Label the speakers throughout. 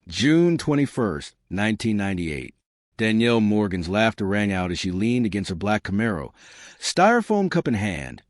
Speaker 1: June 21st, 1998. Danielle Morgan's laughter rang out as she leaned against her black Camaro, styrofoam cup in hand,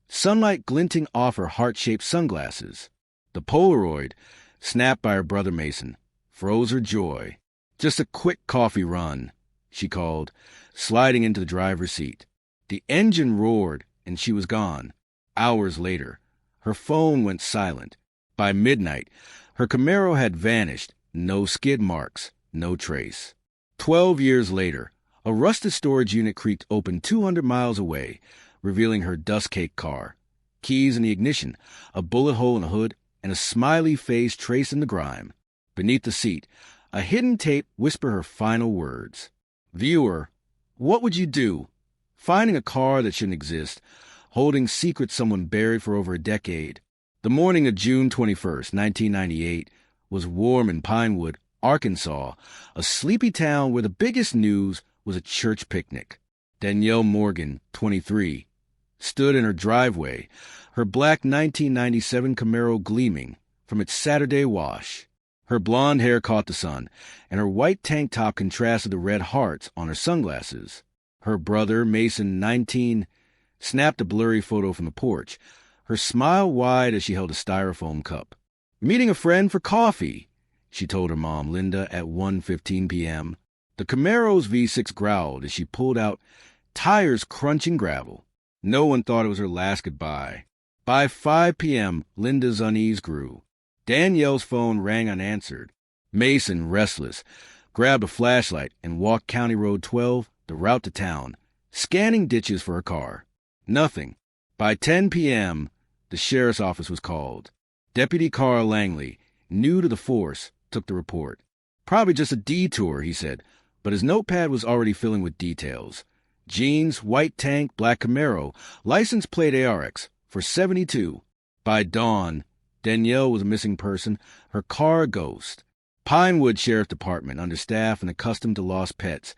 Speaker 1: sunlight glinting off her heart-shaped sunglasses. The Polaroid, snapped by her brother Mason, froze her joy. "Just a quick coffee run," she called, sliding into the driver's seat. The engine roared, and she was gone. Hours later, her phone went silent. By midnight, her Camaro had vanished, no skid marks, no trace. 12 years later, a rusted storage unit creaked open 200 miles away, revealing her dust-caked car. Keys in the ignition, a bullet hole in the hood, and a smiley face traced in the grime. Beneath the seat, a hidden tape whispered her final words. "Viewer, what would you do? Finding a car that shouldn't exist, holding secrets someone buried for over a decade." The morning of June 21st, 1998, was warm in Pinewood, Arkansas, a sleepy town where the biggest news was a church picnic. Danielle Morgan, 23, stood in her driveway, her black 1997 Camaro gleaming from its Saturday wash. Her blonde hair caught the sun, and her white tank top contrasted the red hearts on her sunglasses. Her brother, Mason, 19, snapped a blurry photo from the porch, her smile wide as she held a styrofoam cup. "Meeting a friend for coffee," she told her mom, Linda, at 1:15 p.m. The Camaro's V6 growled as she pulled out, tires crunching gravel. No one thought it was her last goodbye. By 5 p.m., Linda's unease grew. Danielle's phone rang unanswered. Mason, restless, grabbed a flashlight and walked County Road 12, the route to town, scanning ditches for her car. Nothing. By 10 p.m., the sheriff's office was called. Deputy Carl Langley, new to the force, took the report. "Probably just a detour," he said, but his notepad was already filling with details. Jeans, white tank, black Camaro, license plate ARX, for 72. By dawn, Danielle was a missing person, her car a ghost. Pinewood Sheriff Department, understaffed and accustomed to lost pets.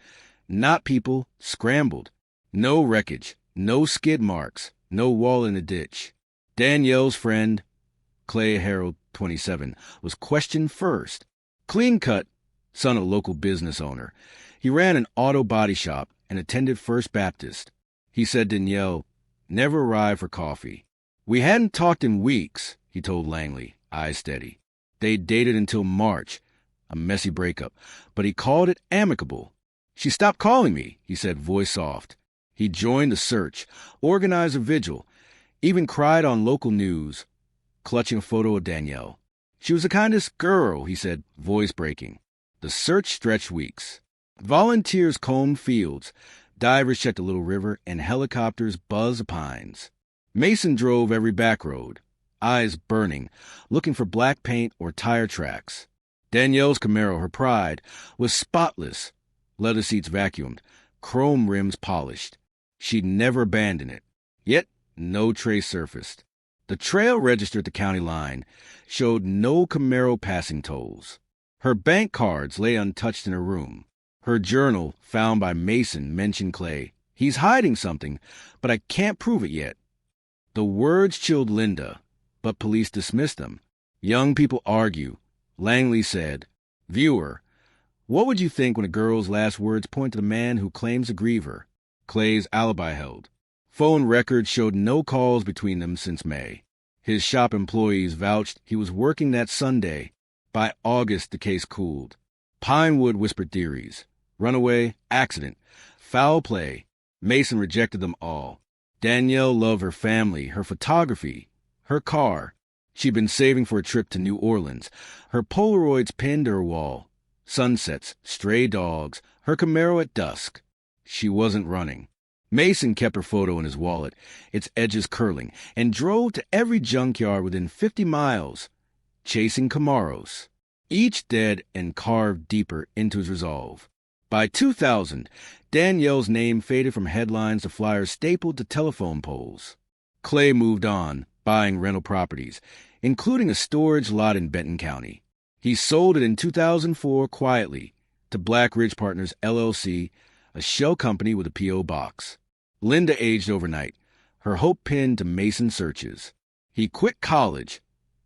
Speaker 1: Not people, scrambled. No wreckage, no skid marks, no wall in the ditch. Danielle's friend, Clay Harold, 27, was questioned first. Clean-cut, son of a local business owner. He ran an auto body shop and attended First Baptist. He said Danielle never arrived for coffee. "We hadn't talked in weeks," he told Langley, eyes steady. They dated until March, a messy breakup, but he called it amicable. "She stopped calling me," he said, voice soft. He joined the search, organized a vigil, even cried on local news, clutching a photo of Danielle. "She was the kindest girl," he said, voice breaking. The search stretched weeks. Volunteers combed fields, divers checked the little river, and helicopters buzzed the pines. Mason drove every back road, eyes burning, looking for black paint or tire tracks. Danielle's Camaro, her pride, was spotless, leather seats vacuumed, chrome rims polished. She'd never abandoned it. Yet no trace surfaced. The trail registered at the county line showed no Camaro passing tolls. Her bank cards lay untouched in her room. Her journal, found by Mason, mentioned Clay. "He's hiding something, but I can't prove it yet." The words chilled Linda, but police dismissed them. Young people argue. Langley said, "Viewer, what would you think when a girl's last words point to the man who claims to grieve her?" Clay's alibi held. Phone records showed no calls between them since May. His shop employees vouched he was working that Sunday. By August, the case cooled. Pinewood whispered theories. Runaway, accident, foul play. Mason rejected them all. Danielle loved her family, her photography, her car. She'd been saving for a trip to New Orleans. Her Polaroids pinned to her wall. Sunsets, stray dogs, her Camaro at dusk. She wasn't running. Mason kept her photo in his wallet, its edges curling, and drove to every junkyard within 50 miles, chasing Camaros, each dead and carved deeper into his resolve. By 2000, Danielle's name faded from headlines to flyers stapled to telephone poles. Clay moved on, buying rental properties, including a storage lot in Benton County. He sold it in 2004 quietly to Black Ridge Partners, LLC, a shell company with a P.O. box. Linda aged overnight, her hope pinned to Mason searches. He quit college,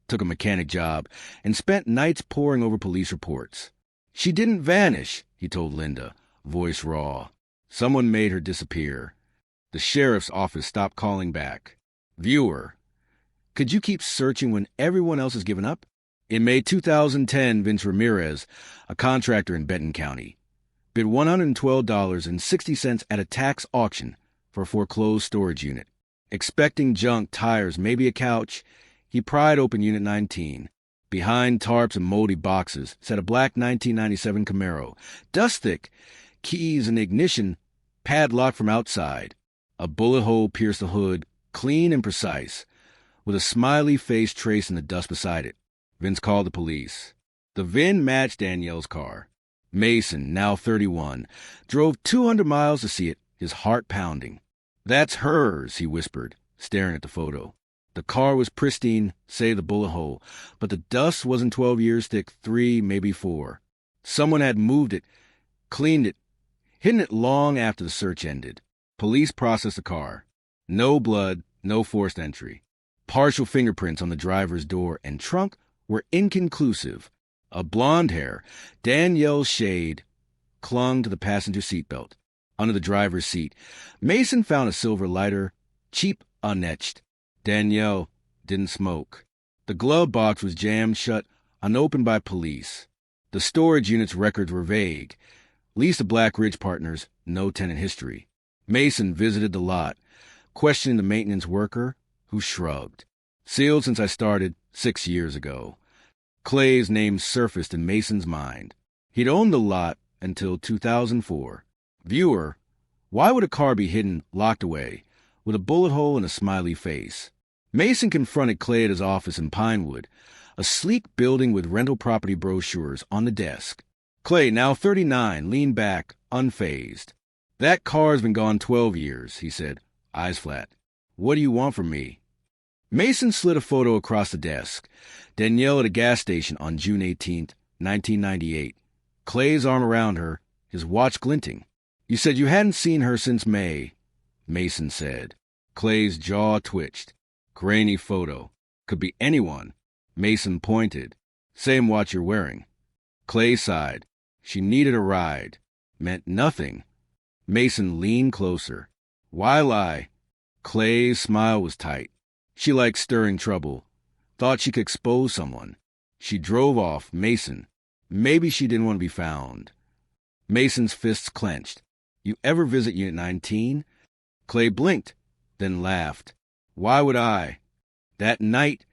Speaker 1: took a mechanic job, and spent nights poring over police reports. She didn't vanish, he told Linda, voice raw. Someone made her disappear. The sheriff's office stopped calling back. Viewer, could you keep searching when everyone else has given up? In May 2010, Vince Ramirez, a contractor in Benton County, bid $112.60 at a tax auction for a foreclosed storage unit. Expecting junk, tires, maybe a couch, he pried open Unit 19. Behind tarps and moldy boxes sat a black 1997 Camaro, dust-thick, keys in the ignition, padlocked from outside. A bullet hole pierced the hood, clean and precise, with a smiley face traced in the dust beside it. Vince called the police. The VIN matched Danielle's car. Mason, now 31, drove 200 miles to see it, his heart pounding. That's hers, he whispered, staring at the photo. The car was pristine, save the bullet hole, but the dust wasn't 12 years thick, 3, maybe 4. Someone had moved it, cleaned it, hidden it long after the search ended. Police processed the car. No blood, no forced entry. Partial fingerprints on the driver's door and trunk were inconclusive. A blonde hair, Danielle's shade, clung to the passenger seatbelt. Under the driver's seat, Mason found a silver lighter, cheap, unetched. Danielle didn't smoke. The glove box was jammed shut, unopened by police. The storage unit's records were vague. Leased to Black Ridge Partners, no tenant history. Mason visited the lot, questioning the maintenance worker, who shrugged. Sealed since I started 6 years ago. Clay's name surfaced in Mason's mind. He'd owned the lot until 2004. Viewer, why would a car be hidden, locked away, with a bullet hole and a smiley face? Mason confronted Clay at his office in Pinewood, a sleek building with rental property brochures on the desk. Clay, now 39, leaned back, unfazed. That car's been gone 12 years, he said, eyes flat. What do you want from me? Mason slid a photo across the desk. Danielle at a gas station on June 18, 1998. Clay's arm around her, his watch glinting. You said you hadn't seen her since May, Mason said. Clay's jaw twitched. Grainy photo. Could be anyone. Mason pointed. Same watch you're wearing. Clay sighed. She needed a ride. Meant nothing. Mason leaned closer. Why lie? Clay's smile was tight. She liked stirring trouble. Thought she could expose someone. She drove off. Mason. Maybe she didn't want to be found. Mason's fists clenched. You ever visit Unit 19? Clay blinked, then laughed. Why would I? That night,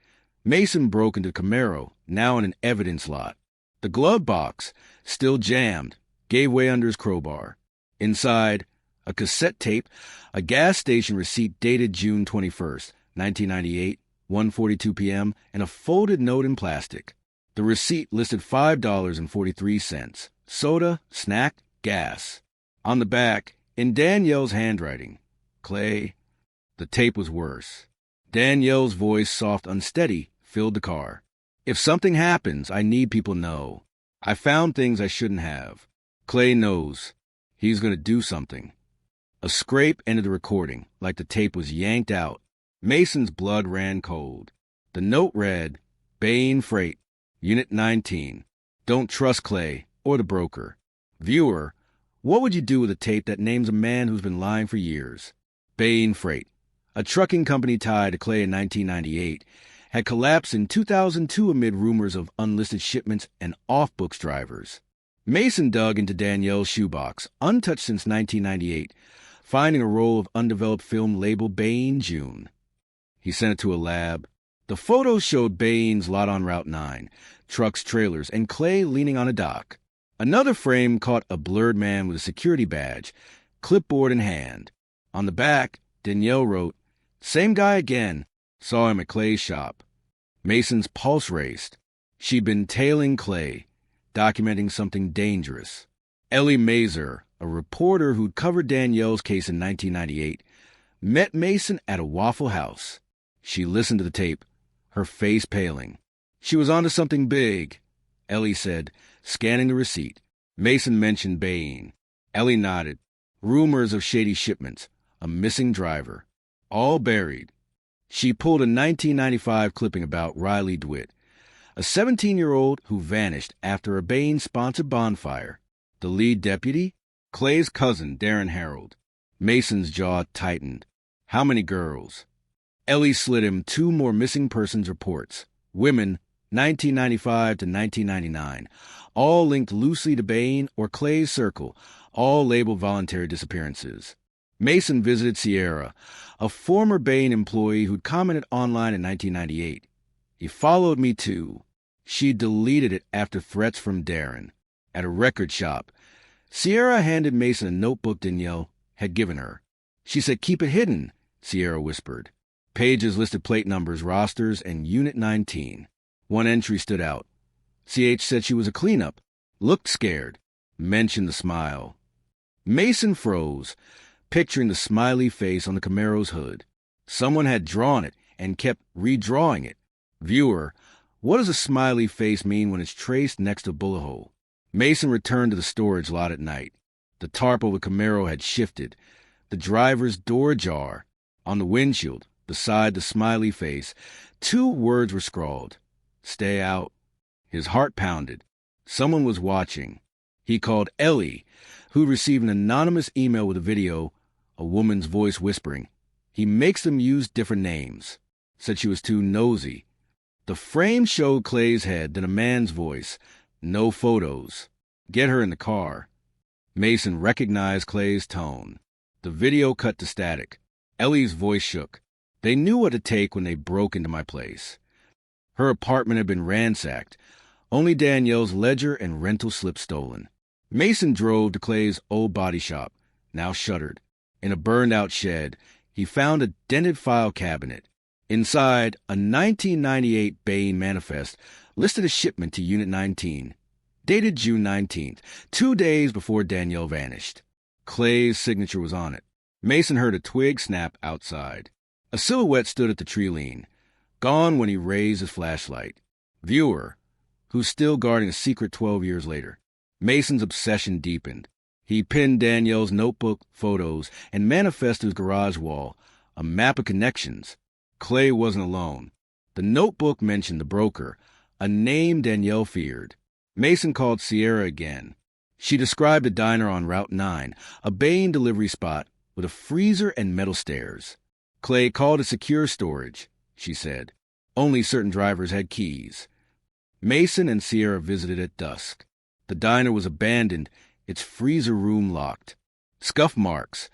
Speaker 1: Mason broke into Camaro, now in an evidence lot. The glove box, still jammed, gave way under his crowbar. Inside, a cassette tape, a gas station receipt dated June 21st, 1998, 1:42 p.m., and a folded note in plastic. The receipt listed $5.43. Soda, snack, gas. On the back, in Danielle's handwriting, Clay. The tape was worse. Danielle's voice, soft, unsteady, filled the car. If something happens, I need people to know. I found things I shouldn't have. Clay knows. He's going to do something. A scrape ended the recording, like the tape was yanked out. Mason's blood ran cold. The note read, Bain Freight, Unit 19. Don't trust Clay or the broker. Viewer, what would you do with a tape that names a man who's been lying for years? Bain Freight, a trucking company tied to Clay in 1998, had collapsed in 2002 amid rumors of unlisted shipments and off-books drivers. Mason dug into Danielle's shoebox, untouched since 1998, finding a roll of undeveloped film labeled Bain June. He sent it to a lab. The photos showed Bain's lot on Route 9, trucks, trailers, and Clay leaning on a dock. Another frame caught a blurred man with a security badge, clipboard in hand. On the back, Danielle wrote, Same guy again. Saw him at Clay's shop. Mason's pulse raced. She'd been tailing Clay, documenting something dangerous. Ellie Mazer, a reporter who'd covered Danielle's case in 1998, met Mason at a Waffle House. She listened to the tape, her face paling. She was onto something big, Ellie said, scanning the receipt. Mason mentioned Bain. Ellie nodded. Rumors of shady shipments, a missing driver. All buried. She pulled a 1995 clipping about Riley DeWitt, a 17-year-old who vanished after a Bain-sponsored bonfire. The lead deputy? Clay's cousin, Darren Harold. Mason's jaw tightened. How many girls? Ellie slid him 2 more missing persons reports. Women, 1995 to 1999. All linked loosely to Bain or Clay's circle, all labeled voluntary disappearances. Mason visited Sierra, a former Bain employee who'd commented online in 1998. He followed me too. She deleted it after threats from Darren. At a record shop, Sierra handed Mason a notebook Danielle had given her. She said, "Keep it hidden," Sierra whispered. Pages listed plate numbers, rosters, and Unit 19. One entry stood out. CH said she was a cleanup, looked scared, mentioned the smile. Mason froze, picturing the smiley face on the Camaro's hood. Someone had drawn it and kept redrawing it. Viewer, what does a smiley face mean when it's traced next to a bullet hole? Mason returned to the storage lot at night. The tarp over Camaro had shifted, the driver's door ajar. On the windshield, beside the smiley face, 2 words were scrawled. Stay out. His heart pounded. Someone was watching. He called Ellie, who received an anonymous email with a video, a woman's voice whispering. He makes them use different names. Said she was too nosy. The frame showed Clay's head, then a man's voice. No photos. Get her in the car. Mason recognized Clay's tone. The video cut to static. Ellie's voice shook. They knew what to take when they broke into my place. Her apartment had been ransacked. Only Danielle's ledger and rental slip stolen. Mason drove to Clay's old body shop, now shuttered. In a burned-out shed, he found a dented file cabinet. Inside, a 1998 Bain manifest listed a shipment to Unit 19, dated June 19th, 2 days before Danielle vanished. Clay's signature was on it. Mason heard a twig snap outside. A silhouette stood at the tree lean, gone when he raised his flashlight. Viewer, who's still guarding a secret 12 years later. Mason's obsession deepened. He pinned Danielle's notebook, photos, and manifest to his garage wall, a map of connections. Clay wasn't alone. The notebook mentioned the broker, a name Danielle feared. Mason called Sierra again. She described a diner on Route 9, a Bain delivery spot with a freezer and metal stairs. Clay called it secure storage, she said. Only certain drivers had keys. Mason and Sierra visited at dusk. The diner was abandoned, its freezer room locked. Scuff marks,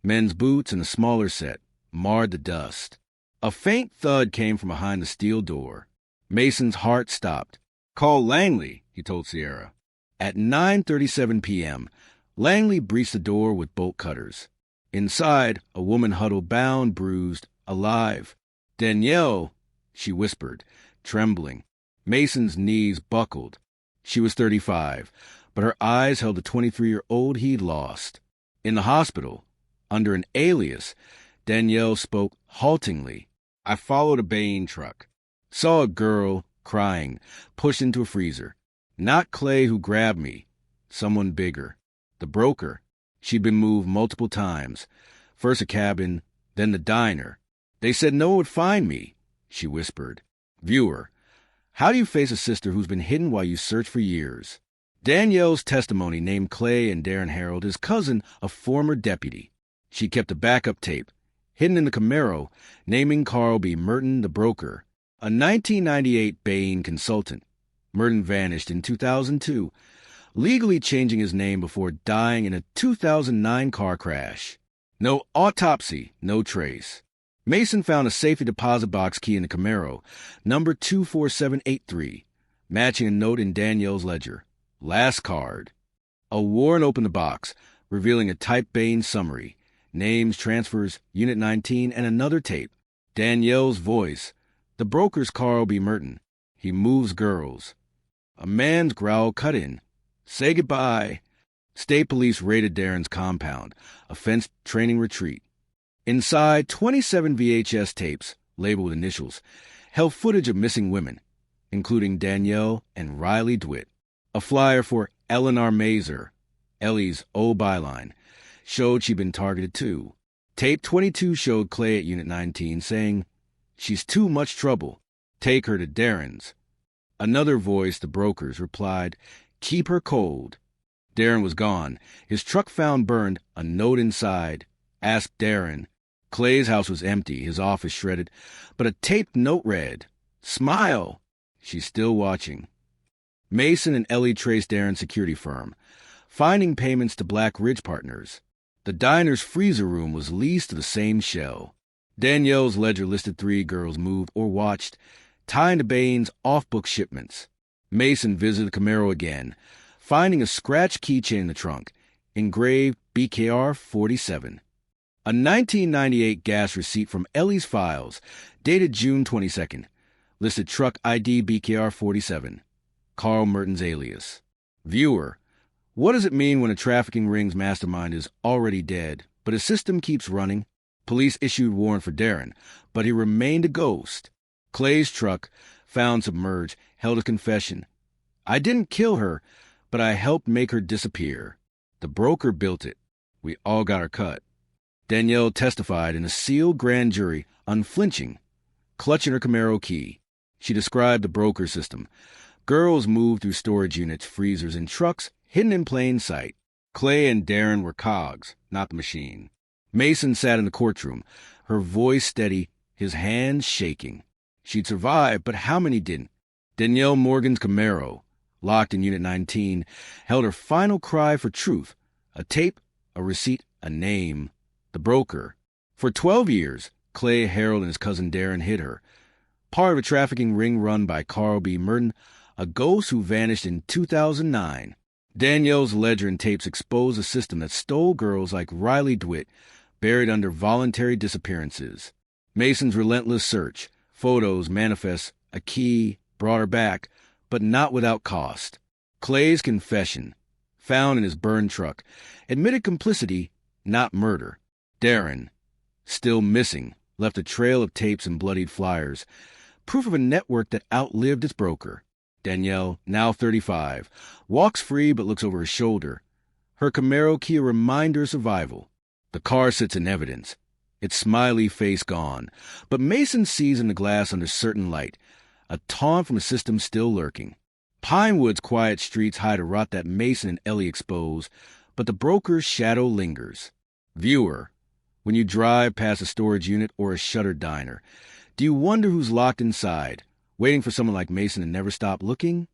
Speaker 1: men's boots and a smaller set, marred the dust. A faint thud came from behind the steel door. Mason's heart stopped. Call Langley, he told Sierra. At 9:37 p.m., Langley breached the door with bolt cutters. Inside, a woman huddled, bound, bruised, alive. Danielle, she whispered, trembling. Mason's knees buckled. She was 35, but her eyes held the 23-year-old he'd lost. In the hospital, under an alias, Danielle spoke haltingly. I followed a Bain truck. Saw a girl, crying, pushed into a freezer. Not Clay who grabbed me. Someone bigger. The broker. She'd been moved multiple times. First a cabin, then the diner. They said no one would find me, she whispered. Viewer, how do you face a sister who's been hidden while you search for years? Danielle's testimony named Clay and Darren Harold his cousin, a former deputy. She kept a backup tape, hidden in the Camaro, naming Carl B. Merton the broker, a 1998 Bain consultant. Merton vanished in 2002, legally changing his name before dying in a 2009 car crash. No autopsy, no trace. Mason found a safety deposit box key in the Camaro, number 24783, matching a note in Danielle's ledger. Last card. A warrant opened the box, revealing a typed Bain summary, names, transfers, Unit 19, and another tape. Danielle's voice. The broker's Carl B. Merton. He moves girls. A man's growl cut in. Say goodbye. State police raided Darren's compound, a fenced training retreat. Inside, 27 VHS tapes, labeled with initials, held footage of missing women, including Danielle and Riley DeWitt. A flyer for Eleanor Mazer, Ellie's old byline, showed she'd been targeted too. Tape 22 showed Clay at Unit 19 saying, She's too much trouble. Take her to Darren's. Another voice, the broker's, replied, keep her cold. Darren was gone. His truck found burned, a note inside. Ask Darren. Clay's house was empty, his office shredded, but a taped note read, smile. She's still watching. Mason and Ellie traced Darren's security firm, finding payments to Black Ridge Partners. The diner's freezer room was leased to the same shell. Danielle's ledger listed 3 girls moved or watched, tying to Bain's off-book shipments. Mason visited the Camaro again, finding a scratched keychain in the trunk, engraved BKR 47. A 1998 gas receipt from Ellie's files, dated June 22nd, listed truck ID BKR 47, Carl Merton's alias. Viewer, what does it mean when a trafficking ring's mastermind is already dead, but his system keeps running? Police issued warrant for Darren, but he remained a ghost. Clay's truck, found submerged, held a confession. I didn't kill her, but I helped make her disappear. The broker built it. We all got our cut. Danielle testified in a sealed grand jury, unflinching, clutching her Camaro key. She described the broker system. Girls moved through storage units, freezers, and trucks, hidden in plain sight. Clay and Darren were cogs, not the machine. Mason sat in the courtroom, her voice steady, his hands shaking. She'd survived, but how many didn't? Danielle Morgan's Camaro, locked in Unit 19, held her final cry for truth. A tape, a receipt, a name. The broker. For 12 years, Clay, Harold, and his cousin Darren hid her. Part of a trafficking ring run by Carl B. Merton, a ghost who vanished in 2009. Danielle's ledger and tapes exposed a system that stole girls like Riley DeWitt, buried under voluntary disappearances. Mason's relentless search, photos, manifests, a key, brought her back, but not without cost. Clay's confession, found in his burned truck, admitted complicity, not murder. Darren, still missing, left a trail of tapes and bloodied flyers, proof of a network that outlived its broker. Danielle, now 35, walks free but looks over her shoulder. Her Camaro key a reminder of survival. The car sits in evidence, its smiley face gone, but Mason sees in the glass under certain light, a taunt from a system still lurking. Pinewood's quiet streets hide a rot that Mason and Ellie expose, but the broker's shadow lingers. Viewer, when you drive past a storage unit or a shuttered diner, do you wonder who's locked inside, waiting for someone like Mason to never stop looking?